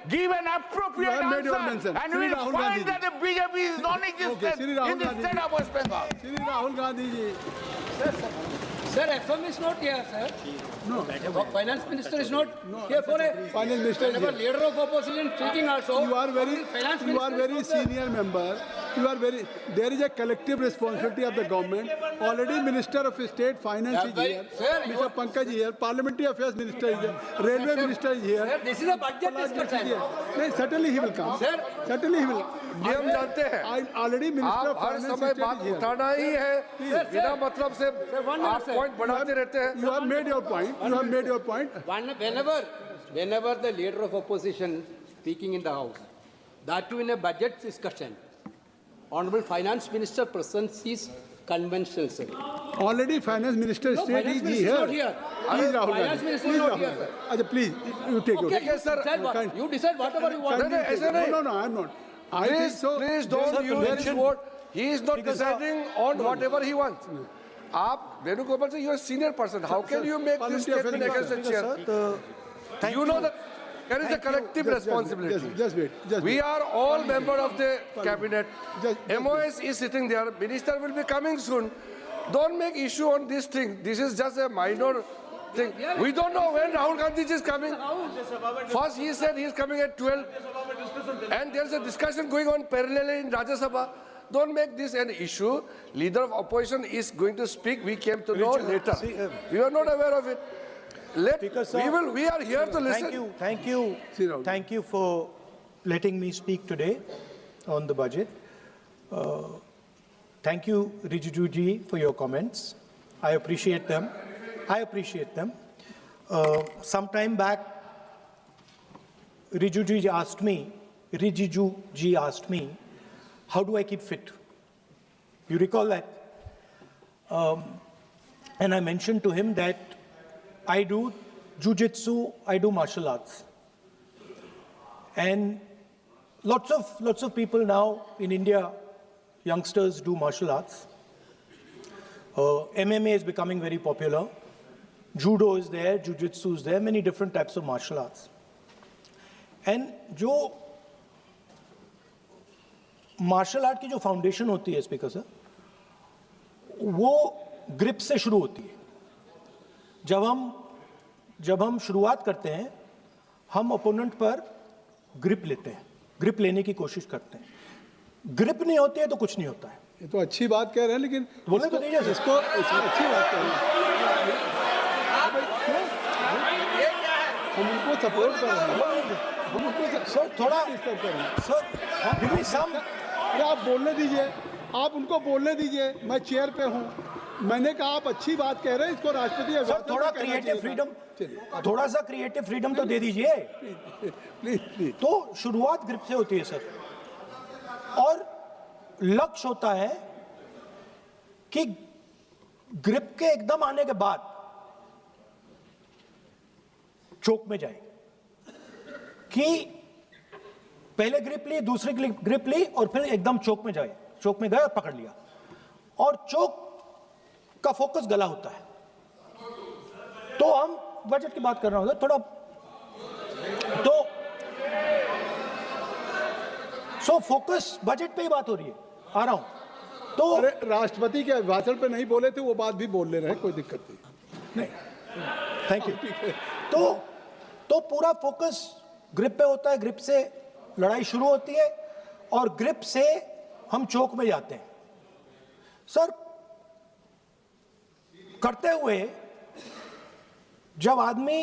give an appropriate answer, and we will find that the BJP is non-existent in the state of West Bengal. Shri Rahul Gandhi ji. Sir, FM is not here, sir. No. Finance minister is not here for a Finance minister. leader of opposition speaking also. You are very senior member. There is a collective responsibility of the government. Already Minister of State Finance is here. Sir, Mr. Pankaj is here. Parliamentary Affairs Minister is here. Railway Minister is here. Sir, this is a budget discussion. No, certainly he will come. Sir, certainly he will. हम जानते हैं Already Minister of आप हर Finance समय is बात here. उठाना ही है बिना मतलब से आप पॉइंट बढ़ाते रहते हैं. You have made your point. You have made your point. Whenever the leader of opposition speaking in the House, that too in a budget discussion, Honorable Finance Minister presents his conventional, sir. Already Finance Minister State is here. Not here. Please, Rahul Finance Gandhi. Minister Please, is not Rahul here, Gandhi. sir. Ajay, please, you take Okay, it. you decide whatever you want. No, I'm not. I think so. Please don't use his word. He is not deciding on whatever he wants. आप Venugopal sir, you are a senior person. How can you make this statement against the chair? You know that there is a collective responsibility. Just wait. We are all members of the cabinet. MOS is sitting there. Minister will be coming soon. Don't make issue on this thing. This is just a minor thing. We don't know when Rahul Gandhi is coming. First he said he is coming at 12. And there is a discussion going on parallelly in Rajya Sabha. Don't make this an issue. Leader of opposition is going to speak. We came to know later. We were not aware of it. We are here to listen. Thank you for letting me speak today on the budget. Thank you, Rijiju ji, for your comments. I appreciate them. Some time back, Rijiju ji asked me, how do I keep fit? You recall that? And I mentioned to him that I do jujitsu, I do martial arts. And lots of people now in India, youngsters do martial arts. MMA is becoming very popular. Judo is there, jujitsu is there, many different types of martial arts. And जो martial art की जो foundation होती है speaker sir, वो grip से शुरू होती है. जब हम शुरुआत करते हैं, हम ओपोनेंट पर ग्रिप लेते हैं, ग्रिप लेने की कोशिश करते हैं. ग्रिप नहीं होती है तो कुछ नहीं होता है. ये तो अच्छी बात कह रहे हैं, लेकिन बोले तो दीजिए इसको अच्छी बात कह रहे हैं. हम उनको सपोर्ट कर रहे हैं. सर थोड़ा सर आप बोलने दीजिए, आप उनको बोलने दीजिए. मैं चेयर पे हूँ. मैंने कहा आप अच्छी बात कह रहे हैं, इसको राष्ट्रपति सर थोड़ा क्रिएटिव फ्रीडम, थोड़ा सा क्रिएटिव फ्रीडम तो दे दीजिए. प्लीज. तो शुरुआत ग्रिप से होती है सर, और लक्ष्य होता है कि ग्रिप के एकदम आने के बाद चोक में जाए, कि पहले ग्रिप ली, दूसरी ग्रिप ली, और फिर एकदम चोक में जाए. चोक में गए और पकड़ लिया, और चोक का फोकस गला होता है. तो हम बजट की बात कर रहा हूं थोड़ा, तो सो फोकस बजट पे ही बात हो रही है. आ रहा हूं. तो अरे राष्ट्रपति के भाषण पे नहीं बोले थे, वो बात भी बोल ले रहे हैं, कोई दिक्कत नहीं. Thank you. तो पूरा फोकस ग्रिप पे होता है. ग्रिप से लड़ाई शुरू होती है और ग्रिप से हम चोक में जाते हैं. सर करते हुए जब आदमी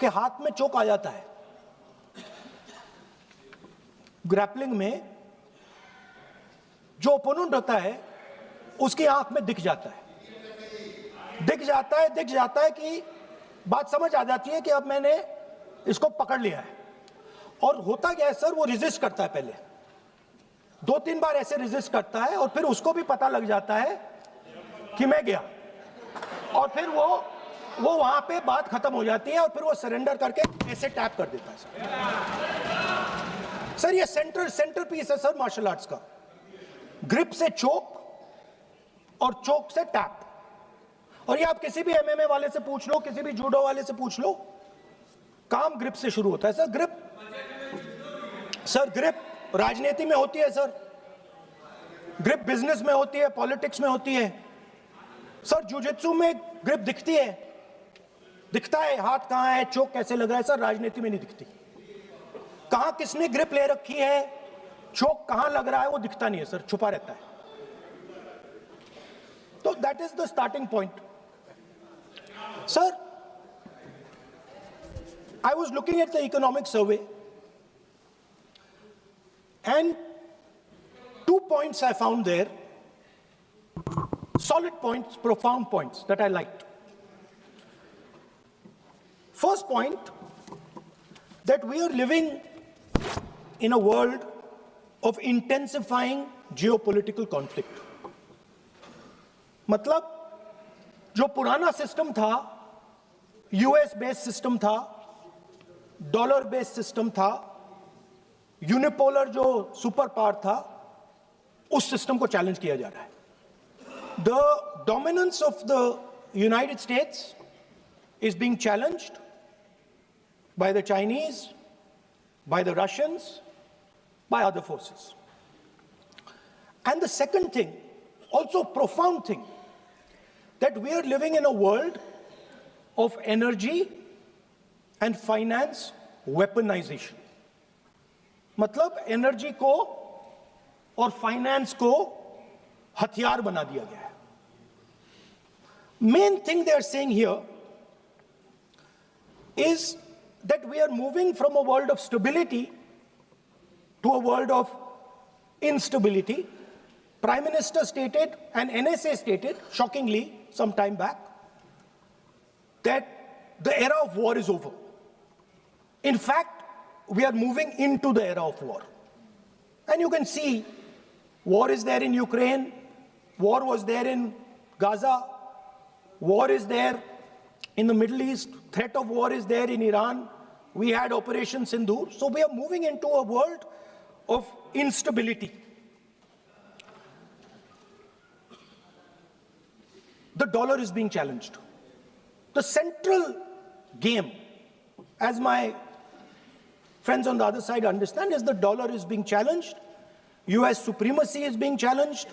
के हाथ में चोक आ जाता है ग्रैपलिंग में, जो ओपोनेंट होता है उसकी आंख में दिख जाता है कि बात समझ आ जाती है कि अब मैंने इसको पकड़ लिया है. और होता क्या है सर, वो रेजिस्ट करता है. पहले 2-3 बार ऐसे रेजिस्ट करता है, और फिर उसको भी पता लग जाता है कि मैं गया, और फिर वो वहां पे बात खत्म हो जाती है, और फिर वो सरेंडर करके ऐसे टैप कर देता है. सर ये सेंटर पीस है सर मार्शल आर्ट्स का. ग्रिप से चोक और चोक से टैप. और ये आप किसी भी एमएमए वाले से पूछ लो, किसी भी जूडो वाले से पूछ लो, काम ग्रिप से शुरू होता है सर। ग्रिप राजनीति में होती है सर, ग्रिप बिजनेस में होती है, पॉलिटिक्स में होती है सर। जुजित्सु में ग्रिप दिखती है, दिखता है हाथ कहां है, चोक कैसे लग रहा है सर, राजनीति में नहीं दिखती। कहां किसने ग्रिप ले रखी है, चोक कहां लग रहा है, वो दिखता नहीं है सर, छुपा रहता है। तो that is the starting point sir. I was looking at the economic survey and 2 points I found there, solid points, profound points that I liked. First point, that we are living in a world of intensifying geopolitical conflict. मतलब जो पुराना system था, US based system था, dollar based system था, unipolar जो super power था, उस system को चैलेंज किया जा रहा है। The dominance of the United states is being challenged by the Chinese, by the Russians, by other forces. And the second thing, also profound thing, that we are living in a world of energy and finance weaponization. मतलब energy को और finance को हथियार बना दिया गया है. Main thing they are saying here is that we are moving from a world of stability to a world of instability. Prime Minister stated and NSA stated, shockingly, some time back, that the era of war is over. In fact, we are moving into the era of war. And you can see, war is there in Ukraine, war was there in Gaza, war is there in the Middle East, threat of war is there in Iran, we had Operation Sindoor. So we are moving into a world of instability. The dollar is being challenged. The central game, as my friends on the other side understand, is the dollar is being challenged. US supremacy is being challenged.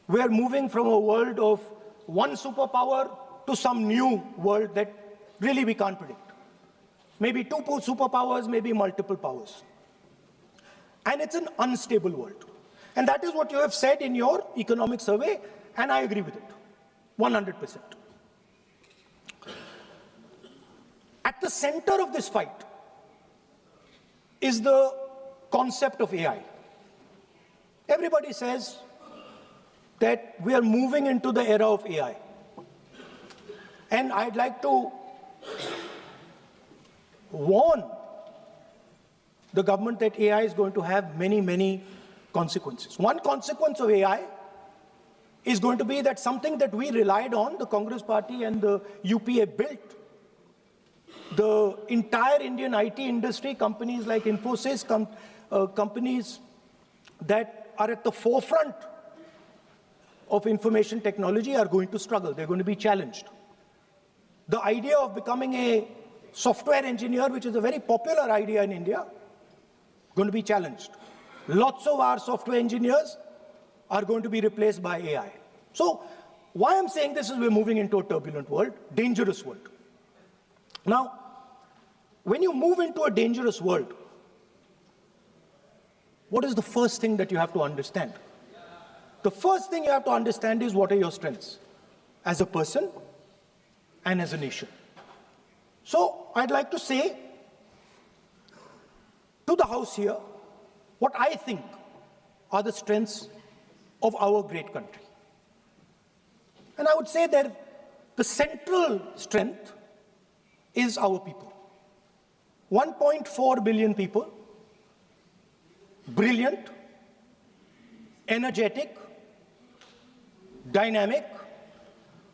We are moving from a world of one superpower to some new world that really we can't predict. Maybe two superpowers, maybe multiple powers. And it's an unstable world. And that is what you have said in your economic survey, and I agree with it, 100%. At the center of this fight is the concept of AI. Everybody says that we are moving into the era of AI. And I'd like to warn the government that AI is going to have many, many consequences. One consequence of AI is going to be that something that we relied on, the Congress Party and the UPA built, the entire Indian IT industry, companies like Infosys, companies that are at the forefront of information technology are going to struggle. They're going to be challenged. The idea of becoming a software engineer, which is a very popular idea in India, going to be challenged. Lots of our software engineers are going to be replaced by AI. So why I'm saying this is we're moving into a turbulent world, dangerous world. Now, when you move into a dangerous world, what is the first thing that you have to understand? The first thing you have to understand is what are your strengths as a person and as a nation. So I'd like to say to the House here what I think are the strengths of our great country. And I would say that the central strength is our people. 1.4 billion people, brilliant, energetic, dynamic,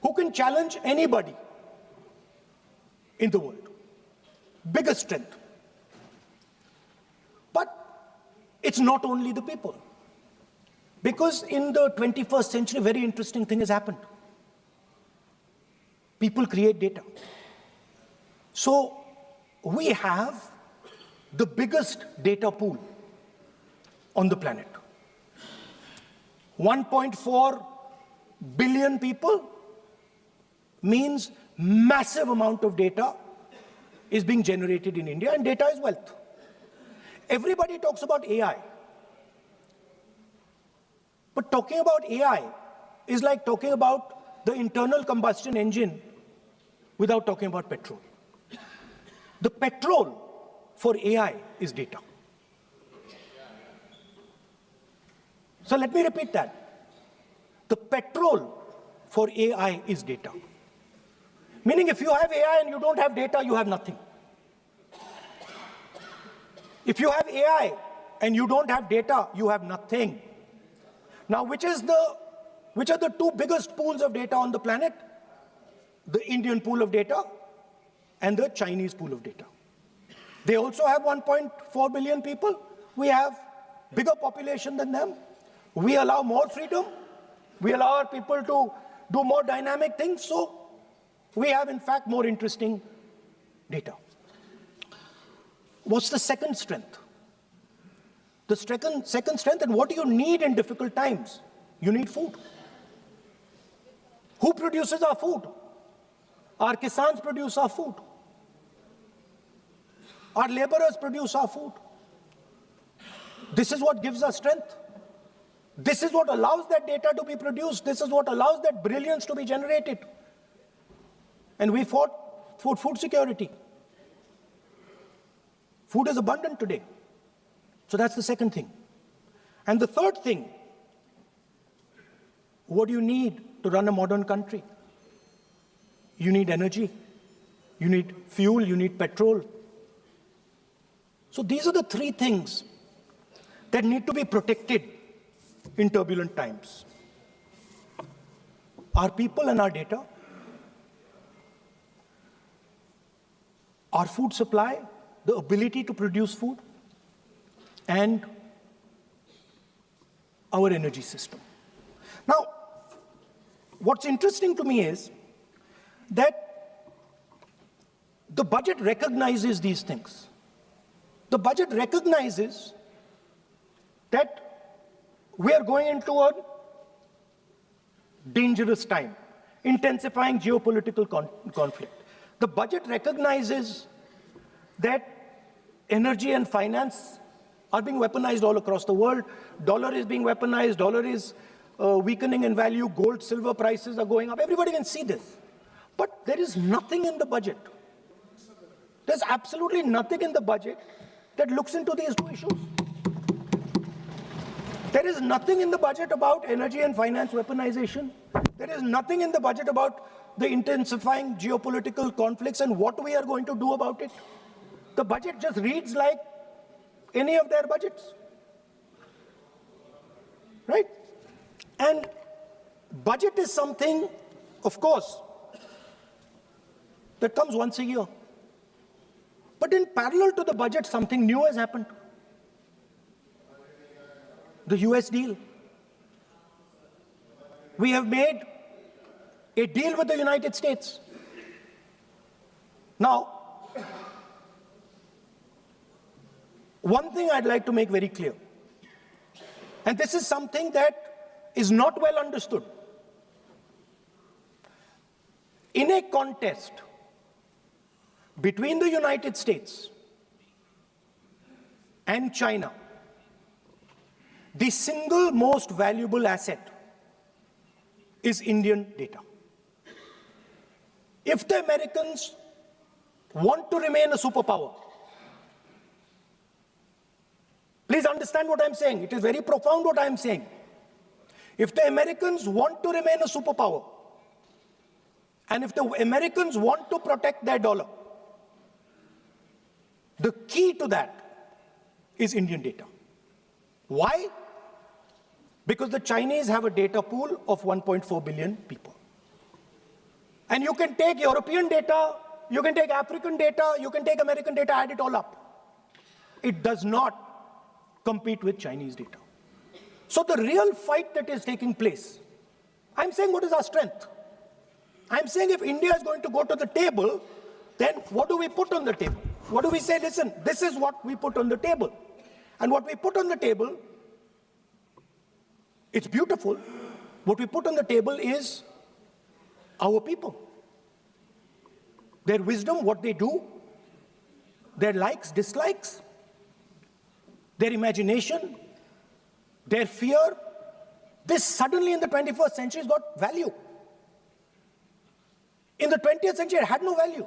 who can challenge anybody in the world. Biggest strength. But it's not only the people. Because in the 21st century, a very interesting thing has happened. People create data. So we have the biggest data pool on the planet. 1.4 billion people means massive amount of data is being generated in India, and data is wealth. Everybody talks about AI. But talking about AI is like talking about the internal combustion engine without talking about petrol. The petrol for AI is data. So let me repeat that. The petrol for AI is data. Meaning if you have AI and you don't have data, you have nothing. If you have AI and you don't have data, you have nothing. Now, which are the two biggest pools of data on the planet? The Indian pool of data and the Chinese pool of data. They also have 1.4 billion people. We have bigger population than them. We allow more freedom. We allow our people to do more dynamic things. So we have, in fact, more interesting data. What's the second strength? The second strength, and what do you need in difficult times? You need food. Who produces our food? Our kisans produce our food. Our laborers produce our food. This is what gives us strength. This is what allows that data to be produced. This is what allows that brilliance to be generated. And we fought for food security. Food is abundant today. So that's the second thing. And the third thing, what do you need to run a modern country? You need energy. You need fuel. You need petrol. So these are the three things that need to be protected in turbulent times. Our people and our data, our food supply, the ability to produce food, and our energy system. Now, what's interesting to me is that the budget recognizes these things. The budget recognizes that we are going into a dangerous time, intensifying geopolitical conflict. The budget recognizes that energy and finance are being weaponized all across the world. Dollar is being weaponized. Dollar is weakening in value. Gold, silver prices are going up. Everybody can see this. But there is nothing in the budget. There's absolutely nothing in the budget that looks into these two issues. There is nothing in the budget about energy and finance weaponization. There is nothing in the budget about the intensifying geopolitical conflicts and what we are going to do about it. The budget just reads like any of their budgets, right? And budget is something, of course, that comes once a year. But in parallel to the budget, something new has happened. The US deal. We have made a deal with the United States. Now, one thing I'd like to make very clear, and this is something that is not well understood. In a contest between the United States and China, the single most valuable asset is Indian data. If the Americans want to remain a superpower, please understand what I'm saying. It is very profound what I'm saying. If the Americans want to remain a superpower, and if the Americans want to protect their dollar, the key to that is Indian data. Why? Because the Chinese have a data pool of 1.4 billion people. And you can take European data, you can take African data, you can take American data, add it all up. It does not compete with Chinese data. So the real fight that is taking place, I'm saying what is our strength? I'm saying if India is going to go to the table, then what do we put on the table? what do we say? Listen, this is what we put on the table. And what we put on the table, it's beautiful. What we put on the table is our people. Their wisdom, what they do, their likes, dislikes, their imagination, their fear. This suddenly in the 21st century has got value. In the 20th century, it had no value.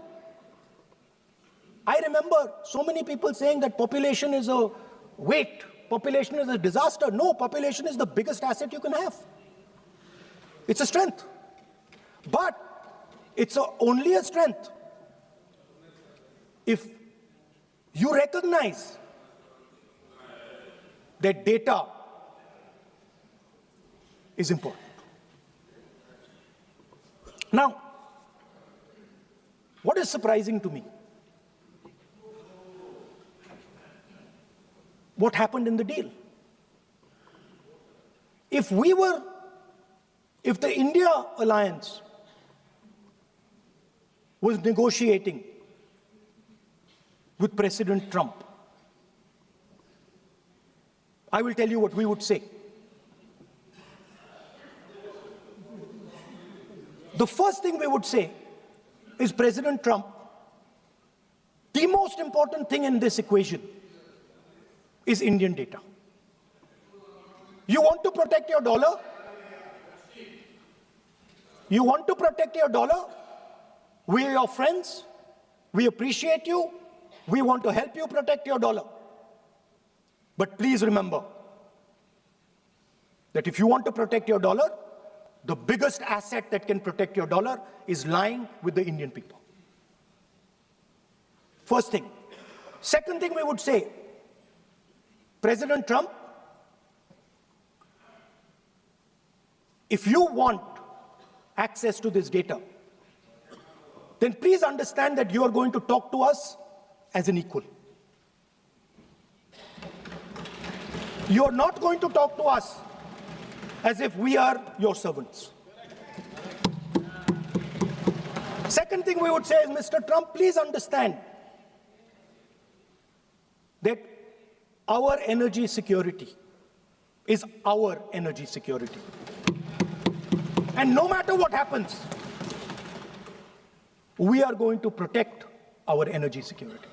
I remember so many people saying that population is a weight, population is a disaster. No, population is the biggest asset you can have. It's a strength. But it's only a strength if you recognize that data is important. Now, what is surprising to me? What happened in the deal? If the India alliance was negotiating with President Trump, I will tell you what we would say. The first thing we would say is, President Trump, the most important thing in this equation is Indian data. You want to protect your dollar? You want to protect your dollar? We are your friends. We appreciate you. We want to help you protect your dollar. But please remember that if you want to protect your dollar, the biggest asset that can protect your dollar is lying with the Indian people. First thing. Second thing we would say, President Trump, if you want access to this data, then please understand that you are going to talk to us as an equal. You are not going to talk to us as if we are your servants. Second thing we would say is, Mr. Trump, please understand that our energy security is our energy security. And no matter what happens, we are going to protect our energy security.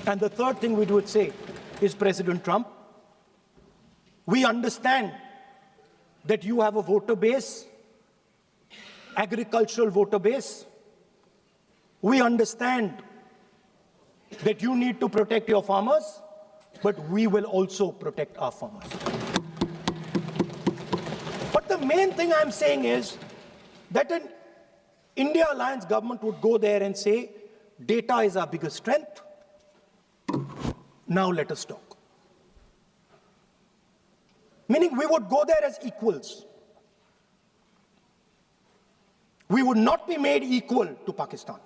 And the third thing we would say is, President Trump, we understand that you have a voter base, agricultural voter base. We understand that you need to protect your farmers, but we will also protect our farmers. But the main thing I'm saying is that an India Alliance government would go there and say, data is our biggest strength. Now let us talk. Meaning we would go there as equals. We would not be made equal to Pakistan.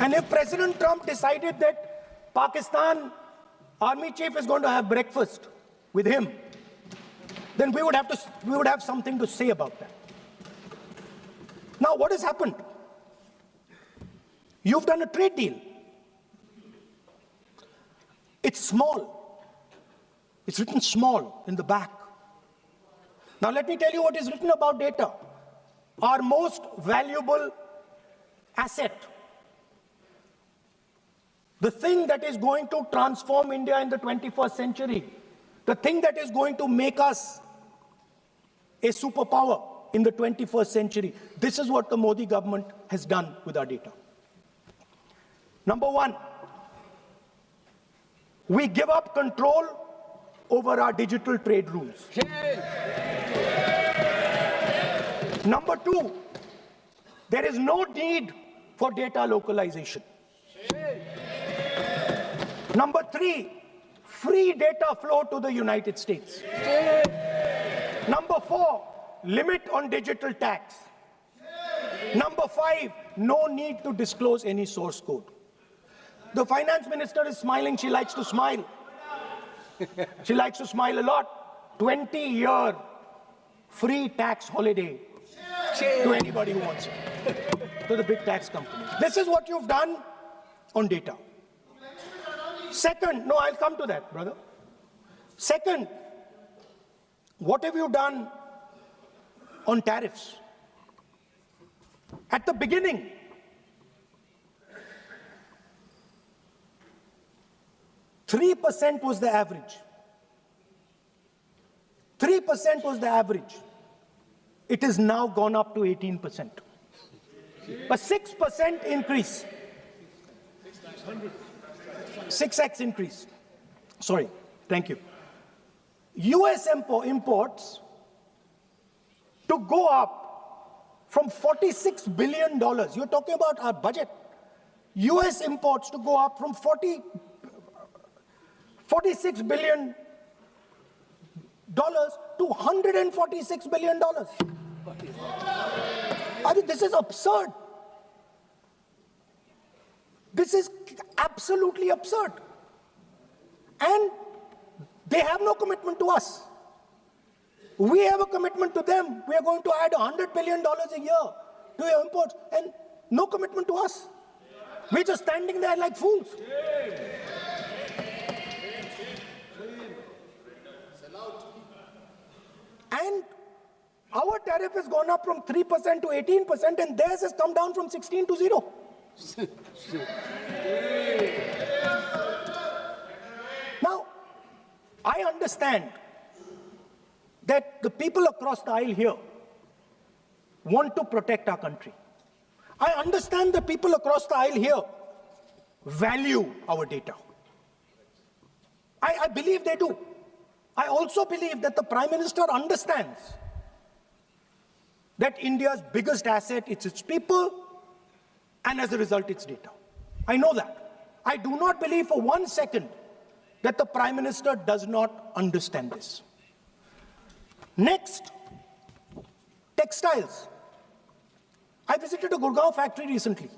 And if President Trump decided that Pakistan army chief is going to have breakfast with him, then we would have something to say about that. Now, what has happened? You've done a trade deal. It's small. It's written small in the back. Now, let me tell you what is written about data. Our most valuable asset, the thing that is going to transform India in the 21st century, the thing that is going to make us a superpower in the 21st century. This is what the Modi government has done with our data. Number one, we give up control over our digital trade rules. Number two, there is no need for data localization. Number three, free data flow to the United States. Number four, limit on digital tax. Number five, no need to disclose any source code. The finance minister is smiling. She likes to smile. She likes to smile a lot. 20-year free tax holiday to anybody who wants it. to the big tax companies. This is what you've done on data. Second, no, I'll come to that, brother. Second, what have you done on tariffs? At the beginning, $3% was the average. 3% was the average. It has now gone up to 18%. A 6% increase. 6x increase. Sorry, thank you. US imports to go up from $46 billion. You're talking about our budget. US imports to go up from $46 billion to $146 billion. I mean, this is absurd. This is absolutely absurd. And they have no commitment to us. We have a commitment to them. We are going to add $100 billion a year to your imports, and no commitment to us. We're just standing there like fools. And our tariff has gone up from 3% to 18%, and theirs has come down from 16 to 0. Now, I understand that the people across the aisle here want to protect our country. I understand the people across the aisle here value our data. I believe they do. I also believe that the Prime Minister understands that India's biggest asset is its people, and as a result, its data. I know that. I do not believe for 1 second that the Prime Minister does not understand this. Next, textiles. I visited a Gurgaon factory recently,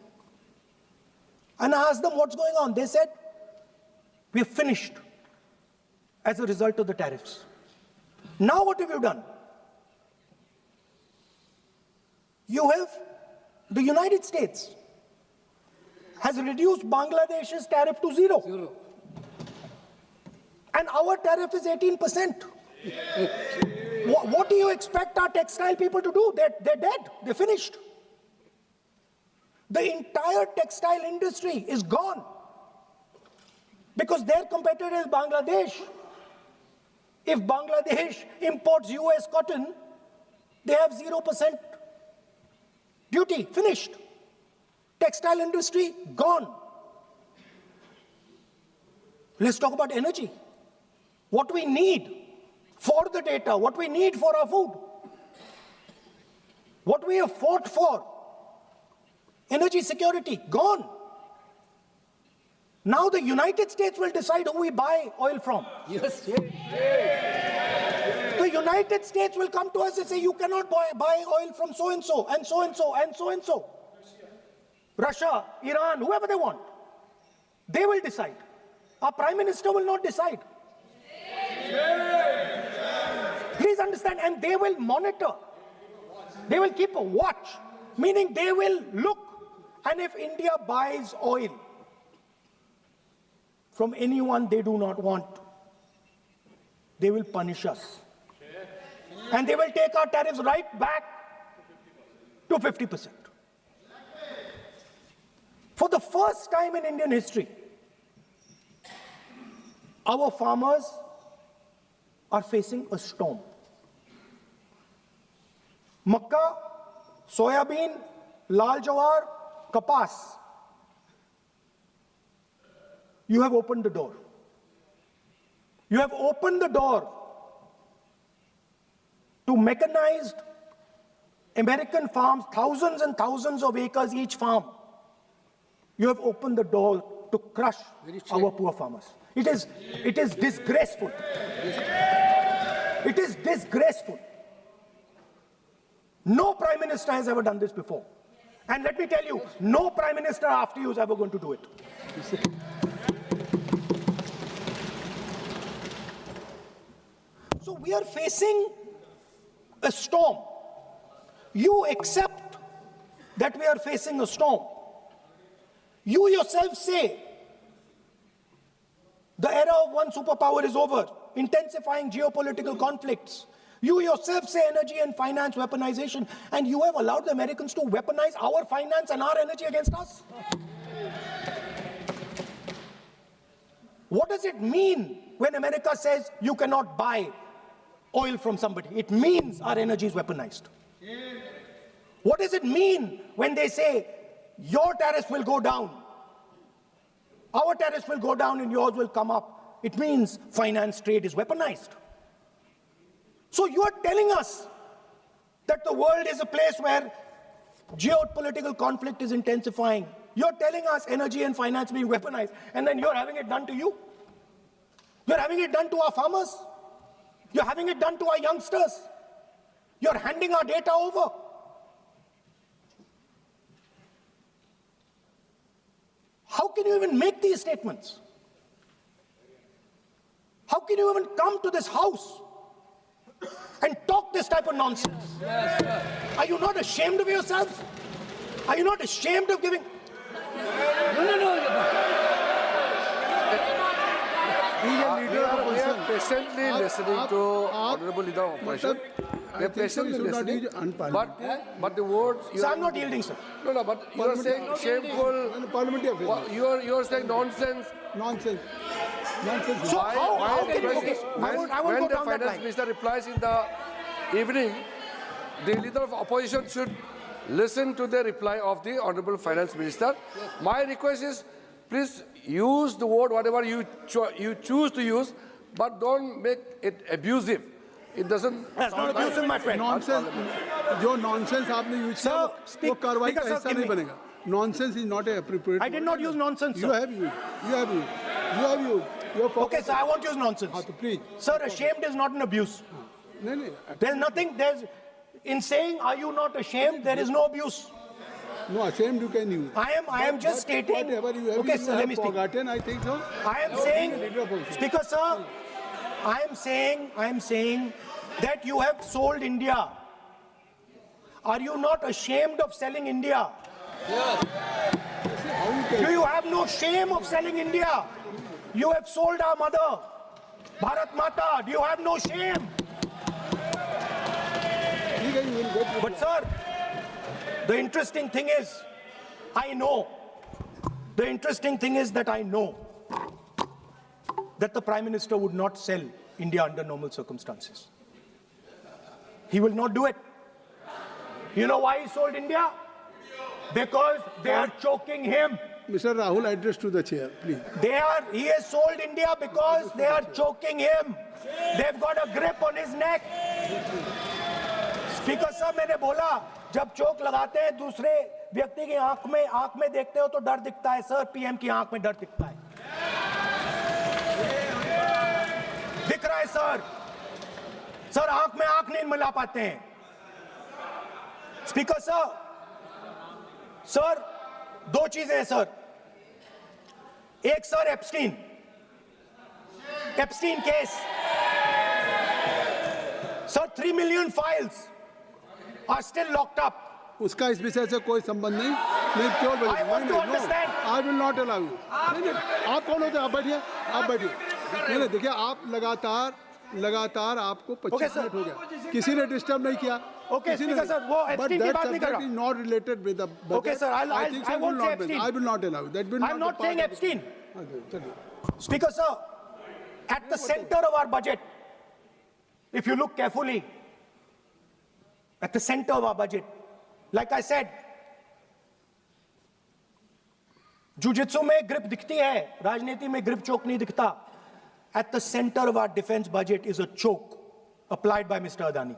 and I asked them what's going on. They said, we're finished as a result of the tariffs. Now what have you done? You have, the United States has reduced Bangladesh's tariff to 0. And our tariff is 18%. What do you expect our textile people to do? They're dead. They're finished. The entire textile industry is gone because their competitor is Bangladesh. If Bangladesh imports US cotton, they have 0% duty. Finished. Textile industry gone. Let's talk about energy. What we need for the data, what we need for our food, what we have fought for, energy security, gone. Now the United States will decide who we buy oil from. Yes. The United States will come to us and say, you cannot buy oil from so-and-so, and so-and-so, and so-and-so. Russia, Iran, whoever they want. They will decide. Our Prime Minister will not decide. Please understand, and they will monitor. They will keep a watch, meaning they will look, and if India buys oil from anyone they do not want, they will punish us. And they will take our tariffs right back to 50%. For the first time in Indian history, our farmers are facing a storm. Makkah, soybean, lal jawar, kapas. You have opened the door. You have opened the door to mechanized American farms, thousands and thousands of acres each farm. You have opened the door to crush our poor farmers. It is disgraceful. It is disgraceful. No Prime Minister has ever done this before. And let me tell you, no Prime Minister after you is ever going to do it. So we are facing a storm. You accept that we are facing a storm. You yourself say the era of one superpower is over, intensifying geopolitical conflicts. You yourself say energy and finance weaponization, and you have allowed the Americans to weaponize our finance and our energy against us. What does it mean when America says you cannot buy oil from somebody? It means our energy is weaponized. What does it mean when they say your tariffs will go down, our tariffs will go down and yours will come up? It means finance trade is weaponized. So you are telling us that the world is a place where geopolitical conflict is intensifying. You're telling us energy and finance being weaponized, and then you're having it done to you. You're having it done to our farmers. You're having it done to our youngsters. You're handing our data over. How can you even make these statements? How can you even come to this house and talk this type of nonsense? Are you not ashamed of yourselves? Are you not ashamed of giving? We are patiently listening to Honorable Leader of Opposition. We are patiently listening. But the words... So I'm not yielding, sir. No, but you are saying shameful... You are saying nonsense. Nonsense. So how can you... Okay, I won't when go the down that finance line. minister replies in the evening, the leader of opposition should listen to the reply of the honorable finance minister. My request is, please use the word whatever you choose to use, but don't make it abusive. It doesn't. That's not abusive, my friend. Nonsense. जो nonsense आपने use किया वो कार्रवाई का हिस्सा नहीं बनेगा. Nonsense is not appropriate. I did not use nonsense, sir. You have used. You have used. You have used. Okay, sir, I won't use nonsense. Please. Sir, ashamed is not an abuse. No. There's nothing, in saying, are you not ashamed, there is no abuse. No, ashamed you can use. I am just stating. Whatever you have, Okay, sir, let me speak. forgotten, I think so. I am saying, Speaker, sir, I am saying that you have sold India. Are you not ashamed of selling India? Yes. Do you have no shame of selling India? You have sold our mother, Bharat Mata. Do you have no shame? But sir, the interesting thing is, the interesting thing is that I know that the Prime Minister would not sell India under normal circumstances. He will not do it. You know why he sold India? Because they are choking him. Mr. Rahul, address to the chair, please. He has sold India because they are choking him. They've got a grip on his neck. Speaker साहब, मैंने बोला जब चोक लगाते हैं दूसरे व्यक्ति की आंख में देखते हो तो डर दिखता है सर. पीएम की आंख में डर दिखता है. दिख रहा है सर आंख में आंख नहीं मिला पाते हैं. स्पीकर सर दो चीजें हैं सर. एक sir Epstein case sir. 3 million files are still locked up. उसका इस विषय से कोई संबंध नहीं. मैं क्यों बोलूं? I want to understand. I will not allow you. नहीं, आप कौन होते हैं? आप बैठिए. नहीं, देखिए आप लगातार आपको 25 मिनट हो गया. किसी ने डिस्टर्ब नहीं किया. Okay, Speaker sir, वो एप्स्टीन की बात नहीं कर रहा. But that subject is not related with the budget. Okay, sir, I won't say Epstein. I will not allow you. That will not. I'm not saying Epstein. Speaker sir, at the center of our budget, if you look carefully, at the center of our budget, like I said, jujitsu में grip दिखती है, राजनीति में grip choke नहीं दिखता. At the center of our defense budget is a choke applied by Mr. Adani.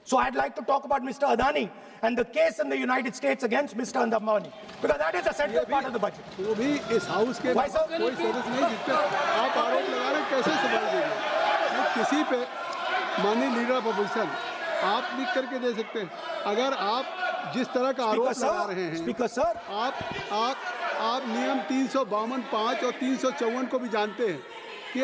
So I'd like to talk about Mr. Adani and the case in the United States against Mr. Ambani, because that is a central part of the budget. वो भी इस house के Why, sir? कोई service नहीं जिस पे आप आरोप लगा रहे हैं, कैसे संभाल देंगे? किसी पे माननीय लीडर ऑफ अपोजिशन आप लिख करके दे सकते हैं. अगर आप जिस तरह का आरोप लगा रहे हैं, स्पीकर सर, आप नियम 352(5) और 354 को भी जानते हैं कि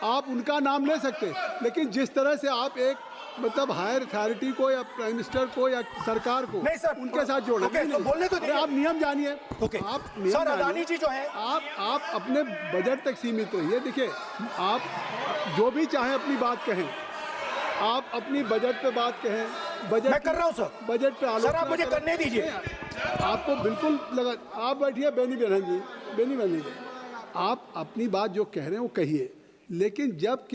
आप उनका नाम ले सकते हैं, लेकिन जिस तरह से आप एक मतलब हायर अथॉरिटी को या प्राइम मिनिस्टर को या सरकार को नहीं सर, उनके साथ जोड़ना। ओके, तो बोलने तो दीजिए। आप नियम जानिए। ओके आप नियम सर, जानिए। अदानी जी जो है, आप अपने बजट तक सीमित रहिए। देखिए, आप जो भी चाहें अपनी बात कहें, आप अपनी बजट पे बात कहें। बजट मैं कर रहा हूं सर, बजट पे सर आप मुझे करने दीजिए। आपको बिल्कुल लगा। आप बैठिए बेनी बहन जी, बेनी बहन जी, आप अपनी बात जो कह रहे हैं वो कहिए, लेकिन जब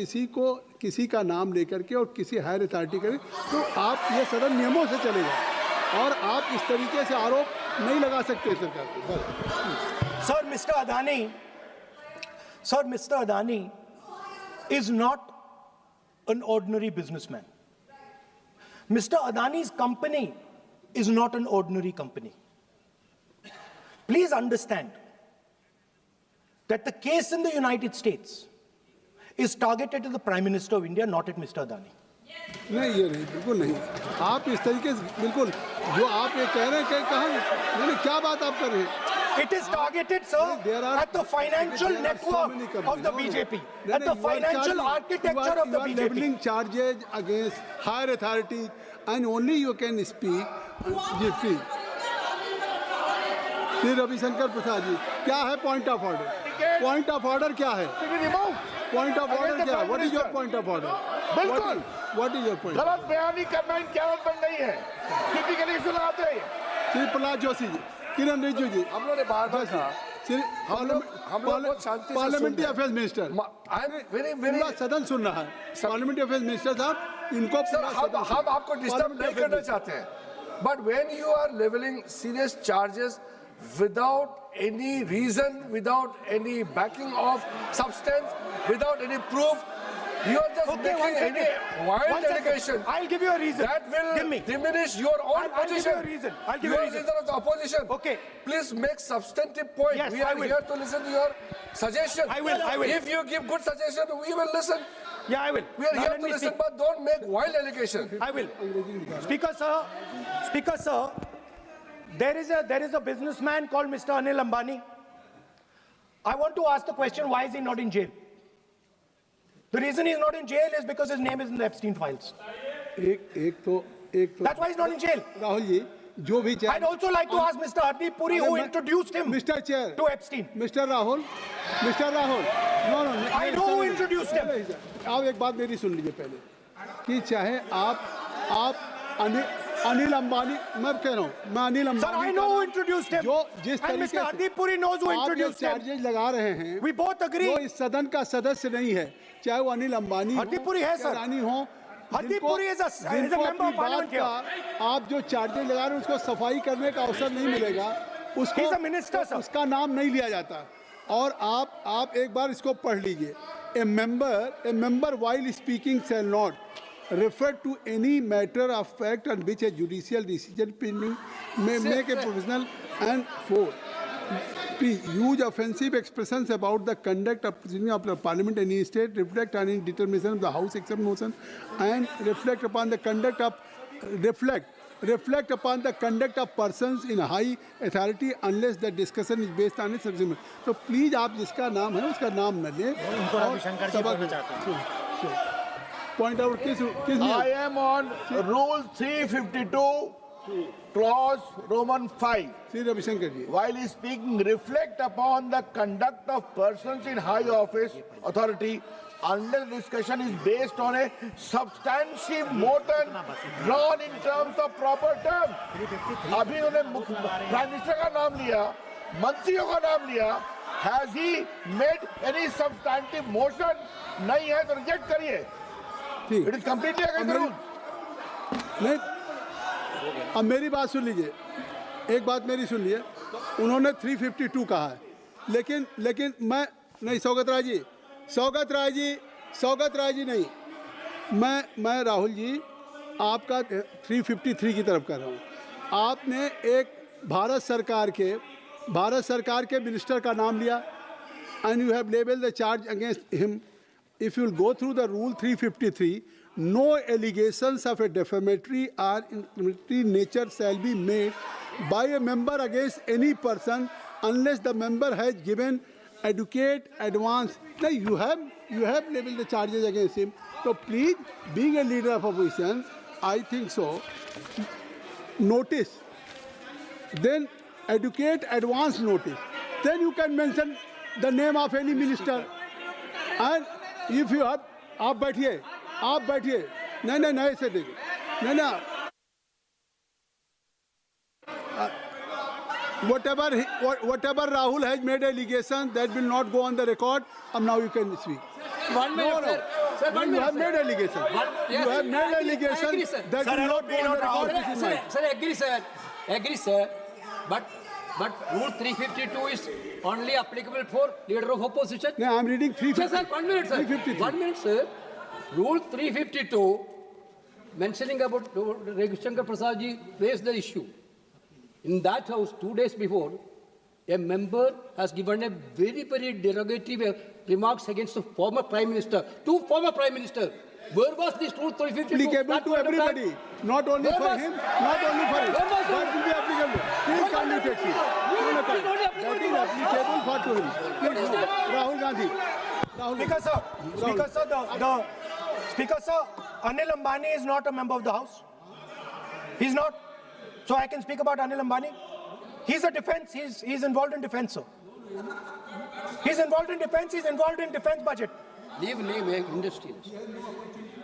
किसी का नाम लेकर के और किसी हायर अथॉरिटी करें तो आप ये सदन नियमों से चलेगा और आप इस तरीके से आरोप नहीं लगा सकते सरकार को। Sir mister Adani is not an ordinary businessman. Mr. Adani's company is not an ordinary company. Please understand that the case in the United States is targeted at the Prime Minister of India, not at Mr. Adani. नहीं, ये नहीं, बिल्कुल नहीं। आप इस तरीके से बिल्कुल जो आप ये कह रहे हैं कि कहाँ क्या बात आप कर रहे हैं? It is targeted, sir, at the financial network of the BJP, at the financial architecture of the BJP. You are leveling charges against higher authorities, and only you can speak. जी, श्री रविशंकर प्रसाद जी, क्या है point of order? Point of order क्या है? Point of order क्या है? What is your point of order? बिल्कुल, what is your point? गलत बयानी करना इनकी आदत बन गई है, टिपिकली सुनाते हैं। श्री प्रहलाद जोशी जी, किरण रिजिजू जी, हम लोगों ने बार-बार कहा, हम लोग बहुत शांति से पार्लियामेंट्री अफेयर्स मिनिस्टर, पूरा सदन सुन रहा है। पार्लियामेंट्री अफेयर्स मिनिस्टर साहब, इनको हम आपको डिस्टर्ब नहीं करना चाहते हैं, but when you are levelling serious charges without any reason, without any backing of substance, without any proof, you are just making any wild allegation. I'll give you a reason. That will diminish your own I'll give you a reason. I'll give you a reason. You are leader of the opposition. Okay. Please make substantive point. Yes, we are here to listen to your suggestion. I will. If you give good suggestion, we will listen. Yeah, I will. We are here to listen, but don't make wild allegation. I will. Speaker sir, there is a businessman called Mr. Anil Ambani. I want to ask the question, why is he not in jail? The reason he's not in jail is because his name is in the Epstein files. एक तो That's why he's not in jail. Rahul ji, जो भी I'd also like to ask Mr. Hardeep Puri, who introduced him Mr. Chair to Epstein. Mr. Rahul, no, I know who introduced him. आप एक बात मेरी सुन लीजिए पहले, कि चाहे आप अनिल अंबानी, मैं कह रहा हूँ, मैं Anil Ambani, Sir, I know who introduced him. जो जिस and तरीके Mr. Hardeep Puri knows who introduced him. Charges लगा रहे हैं, We both agree. वो इस सदन का सदस्य नहीं है, चाहे वो अनिल अंबानी Hardeep Puri है सर, रानी हो, Hardeep Puri is a member of parliament here. आप जो चार्जेज लगा रहे हैं उसको सफाई करने का अवसर नहीं मिलेगा, उसको He's a minister, sir. उसका नाम नहीं लिया जाता। और आप एक बार इसको पढ़ लीजिए, a member while speaking shall not refer to any matter of fact on which a judicial decision pending may make a provisional and for use offensive expressions about the conduct of the parliament in any state, reflect on any determination of the house except motion, and reflect upon the conduct of persons in high authority unless the discussion is based on a subject. तो please आप जिसका नाम है उसका नाम न लें। Point out किस I am on Rule 352, Clause Roman 5. Shri Ravishankar ji, While speaking, reflect upon the conduct of persons in high office, authority, unless discussion is based on a substantive motion drawn in terms of proper terms. अभी उन्होंने prime minister का नाम लिया, मंत्रियों का नाम लिया, has he made any substantive motion? नहीं है तो रिजेक्ट करिए। ठीक, It is completely against the rules. नहीं, अब मेरी बात सुन लीजिए, एक बात मेरी सुन लीजिए, उन्होंने 352 कहा है, लेकिन मैं नहीं, सौगत राय जी नहीं, मैं राहुल जी आपका 353 की तरफ कर रहा हूँ। आपने एक भारत सरकार के मिनिस्टर का नाम लिया, and you have labeled the charge against him. If you will go through the rule 353, no allegations of a defamatory or incriminatory nature shall be made by a member against any person unless the member has given adequate advance. Now you have labeled the charges against him. So please, being a leader of opposition, I think so. Notice, then educate, advance notice. Then you can mention the name of any minister. And if you have, आप बैठिए, नहीं ऐसे देखिए, नहीं whatever Rahul has made allegation that will not go on the record. Now you can speak. 1 minute, sir. Sir, 1 You minute, have sir. made allegation. You have made allegation I agree, sir. that will not go on the record. This is mine. Sir, agree, sir. But Rule 352 is only applicable for leader of opposition. No, I'm reading 350. Sir, 1 minute, sir. 353. 1 minute, sir. Rule 352, mentioning about Ravi Shankar Prasad ji raised the issue. In that house, 2 days before, a member has given a very, very derogatory remarks against the former Prime Minister, 2 former Prime Ministers. Where was this Rule 352? Applicable to everybody, not only for him, not only for him. That will be applicable. Please kindly take it. That is applicable for to him. Please, no. Rahul Gandhi. Speaker, sir, Anil Ambani is not a member of the House. He's not. So I can speak about Anil Ambani. He's a defense. He's involved in defense, sir. He's involved in defense. He's involved in defense budget. Leave industrialist.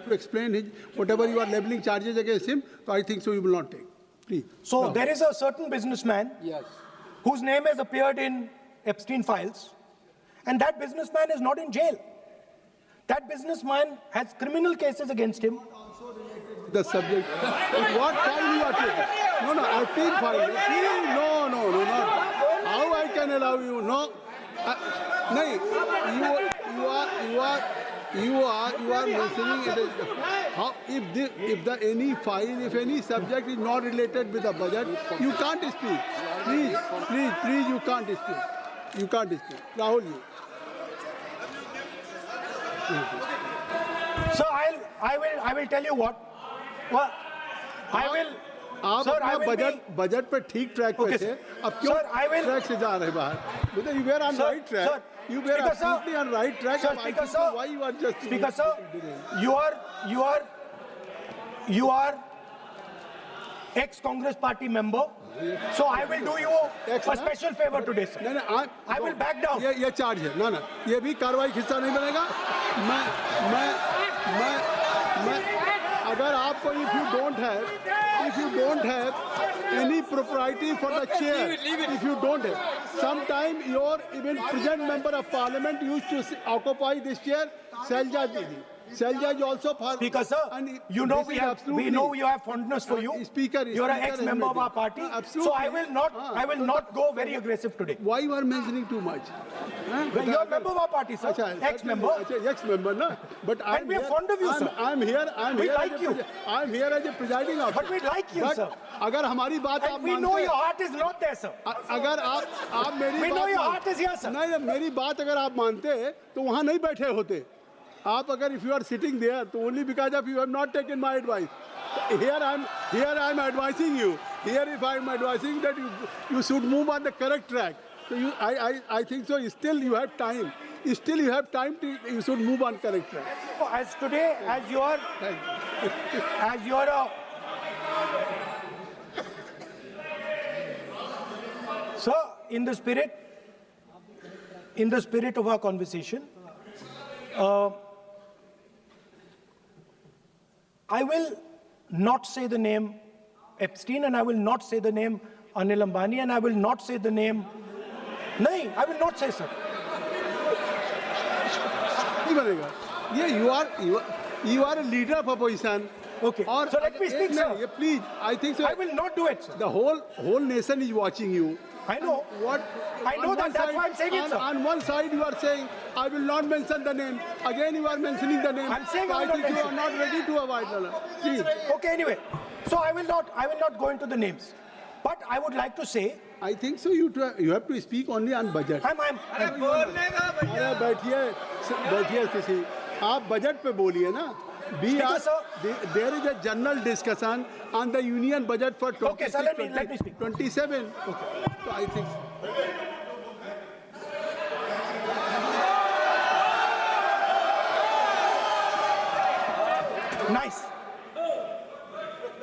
To explain his, whatever you are leveling charges against him, so I think so you will not take. Please. So there is a certain businessman Yes. whose name has appeared in Epstein files, and that businessman is not in jail. That businessman has criminal cases against him. The subject. What file you are taking? No, Epstein file. No, not. How I can allow you? No. You are mentioning it. How if any subject is not related with the budget, you can't speak. Please, you can't speak. You can't speak. Rahul, you. So I will tell you what. Well, I will. आप Sir, I अपना will budget पे ठीक track पे Okay, थे, sir. अब क्यों Sir, I will- track से जा रहे बाहर? Because you were on Sir, right track. sir, You were Speaker, sir. absolutely on right track. Sir, and I Speaker, think sir. why you are just Speaker, sir, you are ex-Congress party member. So I will do you a special favor today, sir. नहीं, I will back down. ये charge है ना, ये भी कार्रवाई हिस्सा नहीं बनेगा. मैं अगर आपको if you don't have any propriety for the chair, if you don't have, sometime your even present member of parliament used to occupy this chair, Selja Didi. Selja is also for. Speaker, sir, and you know this is absolutely- we know you have fondness for you. Speaker, you are an Speaker ex-member of has our party. Absolutely. So I will not go very aggressive today. Why you are mentioning too much? Well, you are a member of our party, sir. अच्छा, Ex-member. Ex-member, na? But And we are fond of you, sir. I'm here. We like you. I'm here as a presiding officer. But we like you, But sir. अगर हमारी बात आप And we मानते know हैं- your heart is not there, sir. अगर आप मेरी We know बात your मान- heart is here, sir. नहीं, मेरी बात अगर आप मानते तो वहाँ नहीं बैठे होते. आप अगर if you are sitting there, तो only because of you have not taken my advice. Here I'm advising you. Here if I'm advising that you should move on the correct track. So I think so. Still you have time. Still you have time to you should move on correct track. As today, as you are Sir, in the spirit of our conversation, I will not say the name Epstein, and I will not say the name Anil Ambani, and I will not say the name. No, I will not say, sir. नहीं बनेगा. Yeah, you are a leader of opposition. Okay. So let me speak, sir. Yeah, please. I think so. I will not do it, sir. The whole nation is watching you. I know. I know on that. one That's side- why I'm saying it, sir. On one side you are saying, I will not mention the name. Again you are mentioning the name. I'm saying so I I will not think you are mention. not ready to avoid the Please. Okay, anyway. So I will not go into the names. But I would like to say, I think so. You have to speak only on budget. अरे बैठिए किसी आप budget पे बोलिए ना. There is a general discussion on the union budget for 26, Okay, sir, let me speak. 27. Okay. So I think. Nice.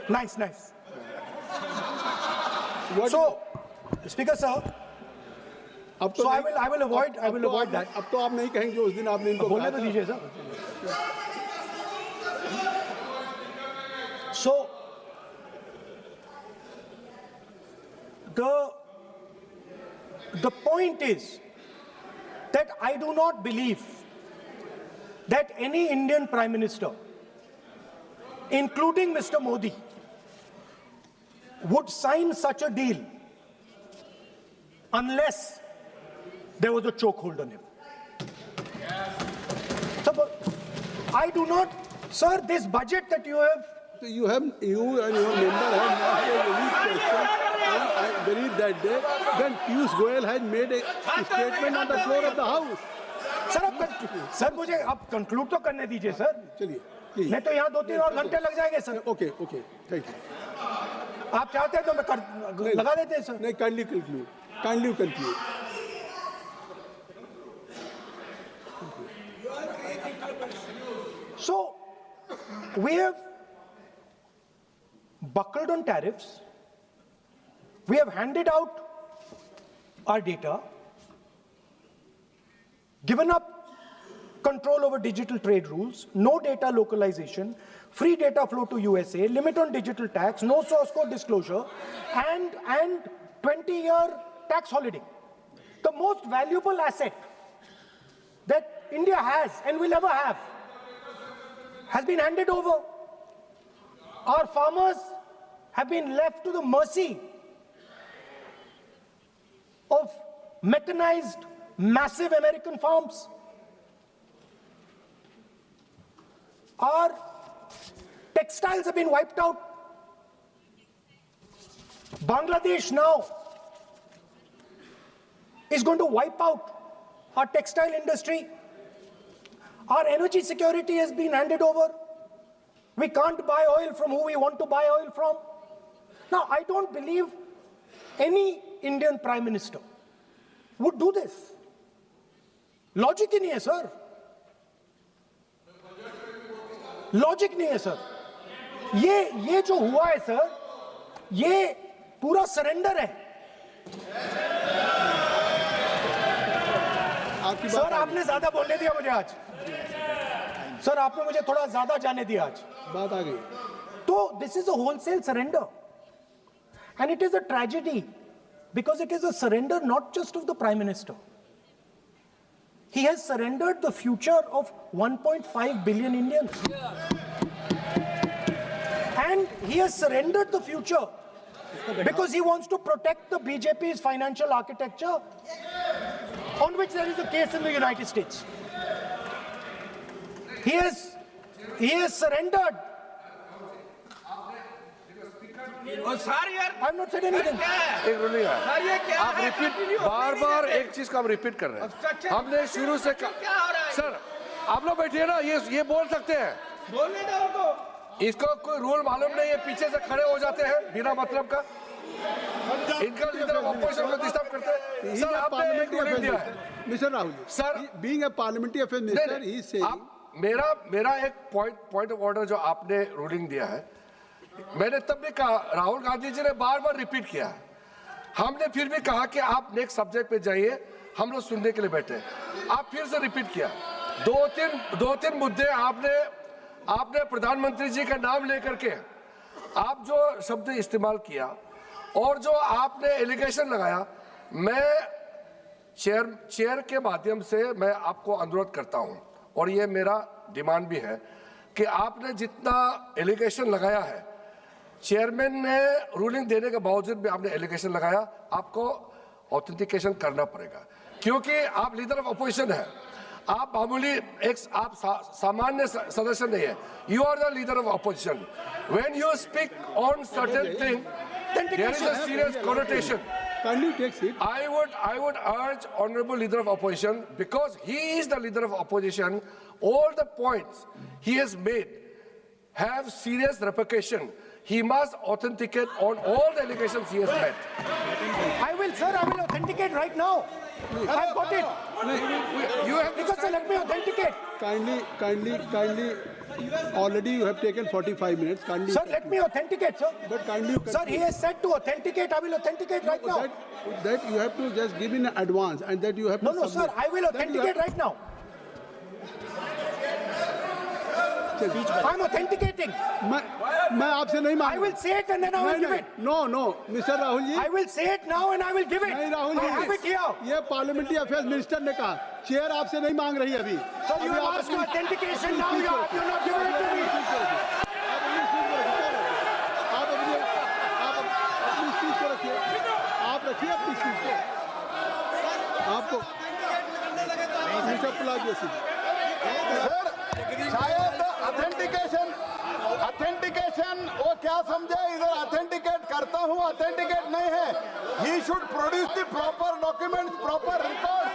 Nice, nice. What- So, Speaker sir, अब तो so I नहीं- will avoid that. अब तो आप नहीं कहेंगे उस दिन आपने इनको बोलने कहा तो था। दीजिए sir. So, the point is that I do not believe that any Indian Prime Minister, including Mr. Modi, would sign such a deal unless there was a chokehold on him. So, but I do not, sir, this budget that you have, So you and your member have not any question, and I believe that day when Piyush Goyal had made a statement on the floor of the house. Sir मुझे अब conclude तो करने दीजिए sir. चलिए please. नहीं तो यहाँ 2-3 और घंटे लग जाएंगे sir. Okay okay thank you. आप चाहते हैं तो मैं लगा देते हैं सर. नहीं kindly conclude. So, we have buckled on tariffs. We have handed out our data, given up control over digital trade rules, no data localization, free data flow to USA, limit on digital tax, no source code disclosure, and 20-year tax holiday. The most valuable asset that India has and will ever have has been handed over. Our farmers have been left to the mercy of mechanized, massive American farms. Our textiles have been wiped out. Bangladesh now is going to wipe out our textile industry. Our energy security has been handed over. We can't buy oil from who we want to buy oil from. Now, I don't believe any Indian Prime Minister would do this. Logic ही नहीं है sir. Logic नहीं है sir. ये जो हुआ है sir, ये पूरा सरेंडर है. सर आपने ज्यादा बोलने दिया मुझे आज. सर आपने मुझे थोड़ा ज्यादा जाने दिया आज. बात आ गई. तो this is a wholesale surrender, and it is a tragedy because it is a surrender not just of the Prime Minister. He has surrendered the future of 1.5 billion Indians. And he has surrendered the future because he wants to protect the BJP's financial architecture, on which there is a case in the United States. He has surrendered. I'm not saying anything. एक ruling है. आप repeat बार एक चीज का हम repeat कर रहे हैं. हमने शुरू से सर आप लोग बैठिए ना. ये बोल सकते हैं. बोलने दो उनको. इसको कोई रूल मालूम नहीं है. पीछे से खड़े हो जाते हैं बिना मतलब का. इनका लीडर ऑपोजिशन को डिस्टर्ब करते हैं. सर आपने एक रूलिंग दिया है. Mister Rahul sir being a parliamentary affair minister ही से मेरा एक पॉइंट ऑफ ऑर्डर जो आपने रूलिंग दिया है, मैंने तब भी कहा, राहुल गांधी जी ने बार रिपीट किया. हमने फिर भी कहा कि आप नेक्स्ट सब्जेक्ट पे जाइए, हम लोग सुनने के लिए बैठे. आप फिर से रिपीट किया. दो तीन मुद्दे आपने प्रधानमंत्री जी का नाम लेकर के आप जो शब्द इस्तेमाल किया और जो आपने एलिगेशन लगाया, मैं चेयर के माध्यम से मैं आपको अनुरोध करता हूं और ये मेरा डिमांड भी है कि आपने जितना एलिगेशन लगाया है, चेयरमैन ने रूलिंग देने के बावजूद भी आपने एलिगेशन लगाया, आपको ऑथेंटिकेशन करना पड़ेगा. क्योंकि आप लीडर ऑफ अपोजिशन है. आप मामूली आप सामान्य सदस्य नहीं है. You are the leader of opposition. When you speak on certain thing, there is a serious connotation. kindly take seat. I would urge honorable leader of opposition, because he is the leader of opposition, all the points he has made have serious repercussion. He must authenticate on all the allegations he has made. I will, sir, I will authenticate right now. I've got it. You have to Because sir, let me authenticate. Kindly. Already you have taken 45 minutes. Kindly. Sir, let me authenticate, sir. But kindly. Sir, he has said to authenticate. I will authenticate right now. That you have to just give in advance, and that you have to. No, sir. I will authenticate right now. I'm authenticating. मैं आपसे नहीं मांग. I will say it and then I will give it. No, Mr. Rahul ji. I will say it now and I will give it. नहीं Rahul ji. I have it here. ये parliamentary affairs minister ने कहा, chair आपसे नहीं मांग रही अभी. So you have asked for authentication now. You're not giving it to me. आप अपनी स्पीच को रखिए. आप रखिए अपनी स्पीच को. आपको मिस्टर प्लाजो सिंह. सर शायद ऑथेंटिकेशन वो क्या समझे, इधर ऑथेंटिकेट करता हूँ, ऑथेंटिकेट नहीं है. He should produce the proper document, proper record,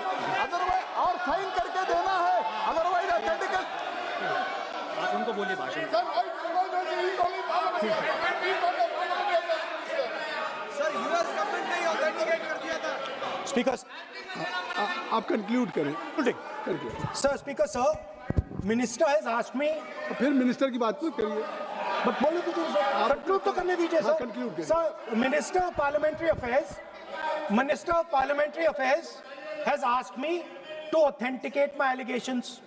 otherwise और साइन करके देना है, अदरवाइज ऑथेंटिकेट. आप उनको बोलिए भाषण. सर यूएस गवर्नमेंट ने ऑथेंटिकेट कर दिया था. Speaker, आप कंक्लूड करें. sir, Speaker, sir, Minister has asked me. फिर मिनिस्टर की बात मत करिए. But बोलो तो तुम सर. Conclude तो करने दीजिए सर. conclude करिए. Sir, Minister of Parliamentary Affairs has asked me to authenticate my allegations.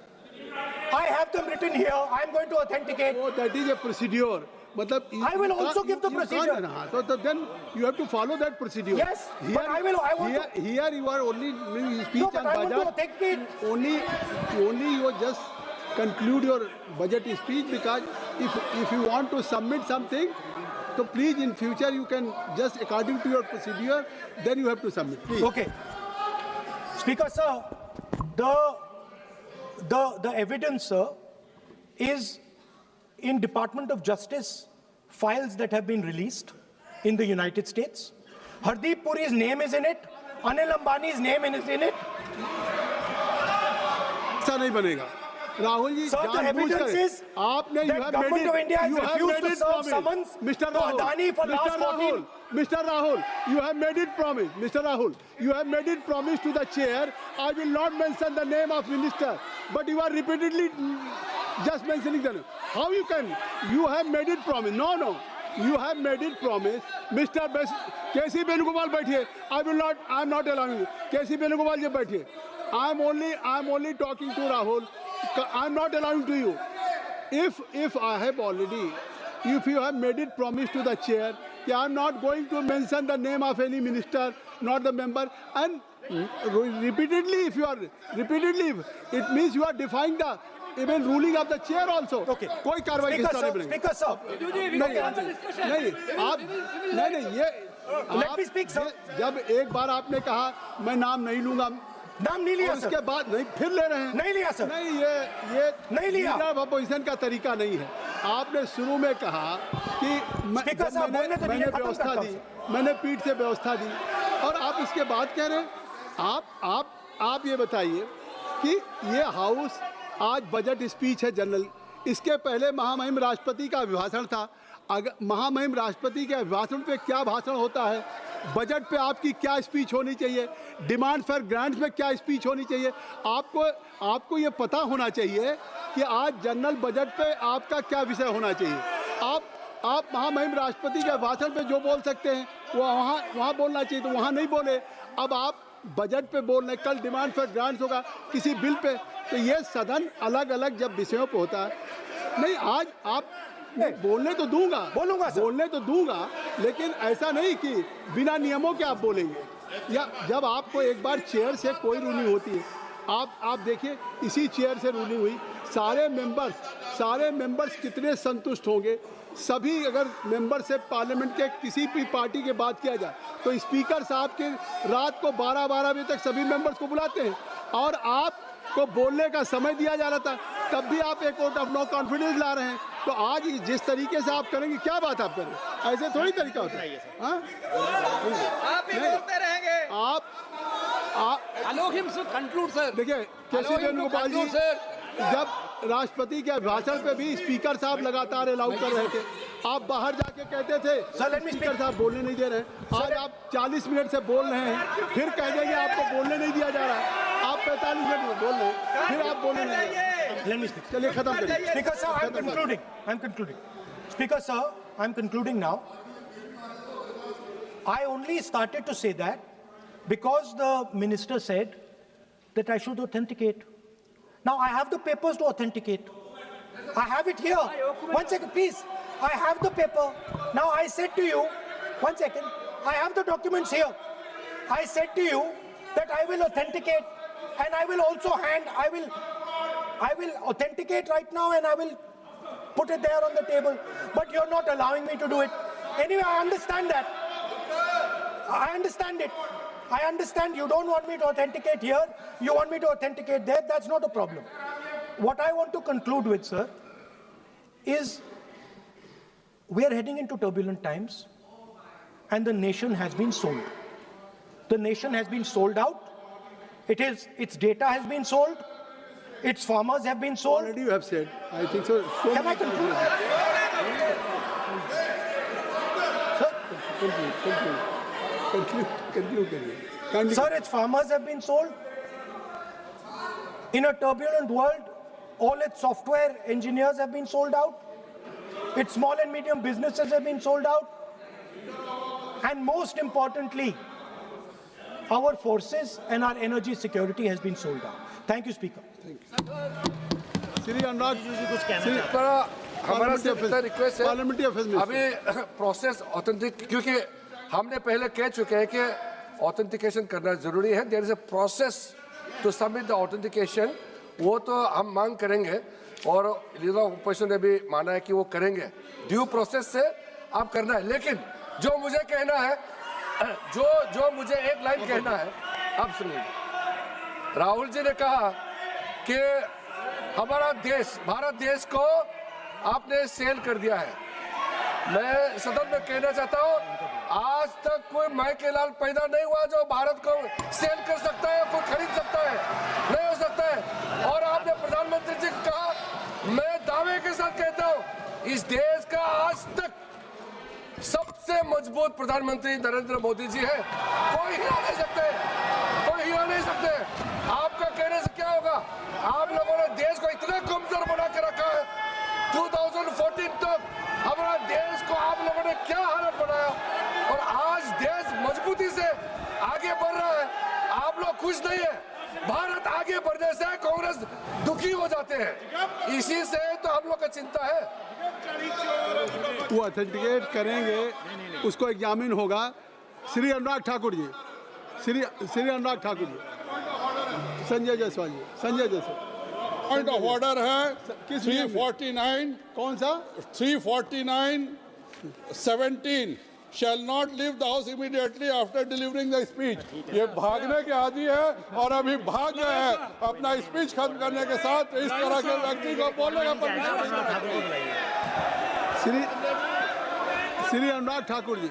I have them written here. I am going to authenticate. Oh, that is a procedure. मतलब I will also give the procedure. So then you have to follow that procedure. Yes, but I want to. Here you are only doing speech No, but on I want to budget. authenticate. Only you just conclude your budget speech, because if you want to submit something, so please in future you can just according to your procedure, then you have to submit. Please. Okay. Speaker, sir, the evidence, sir, is in Department of Justice files that have been released in the United States. Hardeep Puri's name is in it. Anil Ambani's name is in it. ऐसा नहीं बनेगा. Rahul ji, Sir, the evidence is आपने that government of India has refused to serve summons to Adani for last 14. Mr. Rahul, you have made it promise. Mr. Rahul, you have made it promise to the chair. I will not mention the name of minister, but you are repeatedly just mentioning the name. How you can? You have made it promise. No. You have made it promise. Mr. K.C. Venugopal बैठिए. I am not allowing you. K.C. Venugopal जी बैठिए. I am only talking to Rahul. I am not allowing to you. If you have made it promise to the chair, I am not going to mention the name of any minister, not the member, and repeatedly, it means you are defying the even ruling of the chair also. Okay. कोई कार्रवाई किस तरह नहीं. Speaker, sir. नहीं ये. Let me speak, sir. जब एक बार आपने कहा मैं नाम नहीं लूंगा, नाम नहीं लिया सर. उसके बाद नहीं फिर ले रहे हैं. नहीं लिया सर. नहीं ये नहीं लिया. लीडर अपोजिशन का तरीका नहीं है. आपने शुरू में कहा कि मैंने व्यवस्था दी, मैंने पीठ से व्यवस्था दी, और आप इसके बाद कह रहे हैं. आप ये बताइए कि ये हाउस आज बजट स्पीच है जनरल. इसके पहले महामहिम राष्ट्रपति का अभिभाषण था. अगर महामहिम राष्ट्रपति के अभिभाषण पे क्या भाषण होता है, बजट पे आपकी क्या स्पीच होनी चाहिए, डिमांड फॉर ग्रांट्स में क्या स्पीच होनी चाहिए, आपको ये पता होना चाहिए कि आज जनरल बजट पे आपका क्या विषय होना चाहिए. आप महामहिम राष्ट्रपति के भाषण पे जो बोल सकते हैं वो वहाँ बोलना चाहिए, तो वहाँ नहीं बोले. अब आप बजट पे बोल रहे, कल डिमांड फॉर ग्रांट्स होगा किसी बिल पे, तो ये सदन अलग अलग जब विषयों पे होता है. नहीं, आज आप बोलने तो दूंगा, लेकिन ऐसा नहीं कि बिना नियमों के आप बोलेंगे. या जब आपको एक बार चेयर से कोई रूलिंग होती है, आप देखिए इसी चेयर से रूलिंग हुई, सारे मेंबर्स कितने संतुष्ट होंगे. सभी अगर मेंबर से पार्लियामेंट के किसी भी पार्टी की बात किया जाए तो स्पीकर साहब के रात को 12 बजे तक सभी मेंबर्स को बुलाते हैं, और आपको बोलने का समय दिया जा रहा था, तब भी आप एक वोट ऑफ नो कॉन्फिडेंस ला रहे हैं. तो आज जिस तरीके से आप करेंगे, क्या बात आप करें, ऐसे थोड़ी तरीका होता है. आप ही बोलते रहेंगे. Allow him to conclude, sir. देखिए के.सी. वेणुगोपाल जी, जब राष्ट्रपति के भाषण पे भी स्पीकर साहब लगातार अलाउ कर रहे थे, आप बाहर जाके कहते थे Sir, let me speak. Speaker साहब बोलने नहीं दे रहे हैं, आज आप 40 मिनट से बोल रहे हैं, फिर कह देंगे आपको बोलने नहीं दिया जा रहा है। आप 45 मिनट में बोल रहे हैं, फिर आप बोलने नहीं दे रहे हैं। Let me speak. चलिए खत्म करिए। Speaker sir, I'm concluding. Speaker sir, I'm concluding now. I only started to say that because the minister said that I should authenticate. Now I have the papers to authenticate. I have it here. 1 second, please. I have the paper. Now I said to you, 1 second. I have the documents here. I said to you that I will authenticate and I will also I will authenticate right now and I will put it there on the table. But you're not allowing me to do it. Anyway, I understand that. I understand it. I understand you don't want me to authenticate here. You want me to authenticate there. That's not a problem. What I want to conclude with, sir, is we are heading into turbulent times and the nation has been sold. The nation has been sold out. Its data has been sold. Its farmers have been sold. Already you have said, I think so. Can I conclude? Sir, Conclude. Sir, its farmers have been sold. In a turbulent world, all its software engineers have been sold out. Its small and medium businesses have been sold out. And most importantly, our forces and our energy security has been sold out. Thank you, Speaker. Shri Anurag हमारा सिर्फ इतना request है, parliamentary affairs में अभी process authentic, क्योंकि हमने पहले कह चुके हैं कि ऑथेंटिकेशन करना जरूरी है। There is a process to submit the authentication, वो तो हम मांग करेंगे और लीडर ऑफ अपोजिशन ने भी माना है कि वो करेंगे। ड्यू प्रोसेस से आप करना है, लेकिन जो मुझे कहना है, जो मुझे एक लाइन कहना है, आप सुनिए। राहुल जी ने कहा कि हमारा देश, भारत देश को आपने सेल कर दिया है। मैं सदन में कहना चाहता हूँ, आज तक कोई माइकेलाल पैदा नहीं हुआ जो भारत को सेल कर सकता है, कोई खरीद सकता है, नहीं हो सकता है। और आपने प्रधानमंत्री जी को कहा, मैं दावे के साथ कहता हूँ, इस देश का आज तक सबसे मजबूत प्रधानमंत्री नरेंद्र मोदी जी है। कोई हिला नहीं सकते, कोई हिला नहीं सकते। आपका कहने से क्या होगा? आप लोगों ने देश को इतना कमजोर बना के रखा है। 2014 तक हमारा देश को आप लोगों ने क्या हालत बनाया, और आज देश मजबूती से आगे बढ़ रहा है। आप लोग खुश नहीं है। भारत आगे बढ़ने से कांग्रेस दुखी हो जाते हैं, इसी से तो हम लोग का चिंता है। वो ऑथेंटिकेट करेंगे, उसको एग्जामिन होगा। श्री अनुराग ठाकुर जी, श्री अनुराग ठाकुर जी, संजय जायसवाल जी, पॉइंट ऑफ ऑर्डर है 349, कौन सा? 349(17) shall not leave the house immediately after delivering the speech। ये भागने के आदि है और अभी भाग गए हैं अपना स्पीच खत्म करने के साथ। इस तरह के व्यक्ति को बोलने का परमिशन। श्री अनुराग ठाकुर जी।